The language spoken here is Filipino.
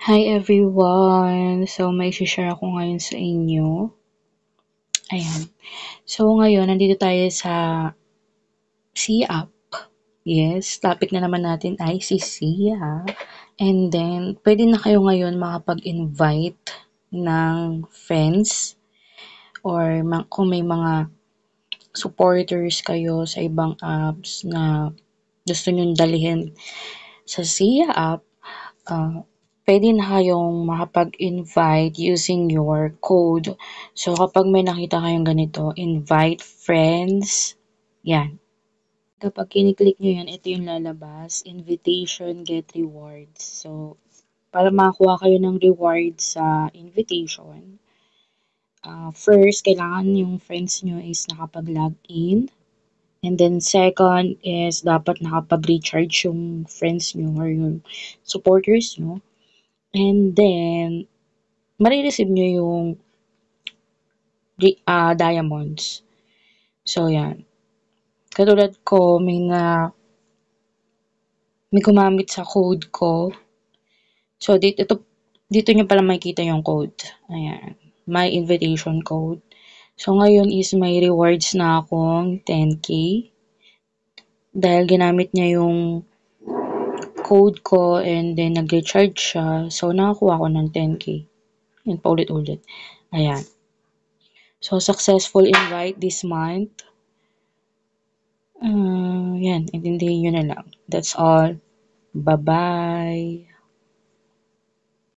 Hi everyone! So, may share ako ngayon sa inyo. Ayan. So, ngayon, nandito tayo sa SIA. Yes, topic na naman natin ay si SIA. And then, pwede na kayo ngayon makapag-invite ng friends or kung may mga supporters kayo sa ibang apps na gusto nyong dalhin sa SIA app, pwede na kayong makapag-invite using your code. So, kapag may nakita kayong ganito, invite friends, yan. Kapag kiniklik nyo yan, ito yung lalabas, invitation, get rewards. So, para makakuha kayo ng rewards sa invitation, first, kailangan yung friends nyo is nakapag-login. And then, second is dapat nakapag-recharge yung friends nyo or yung supporters nyo. And then, marireceive nyo yung diamonds. So, yan. Katulad ko, may gumamit sa code ko. So, dito nyo pala makikita yung code. Ayan. My invitation code. So, ngayon is may rewards na akong 10K. Dahil ginamit niya yung code ko and then nag-recharge siya. So, nakakuha ko ng 10K. Yan, paulit-ulit. Ayan. So, successful invite this month. Yan, intindihin nyo na lang. That's all. Bye-bye.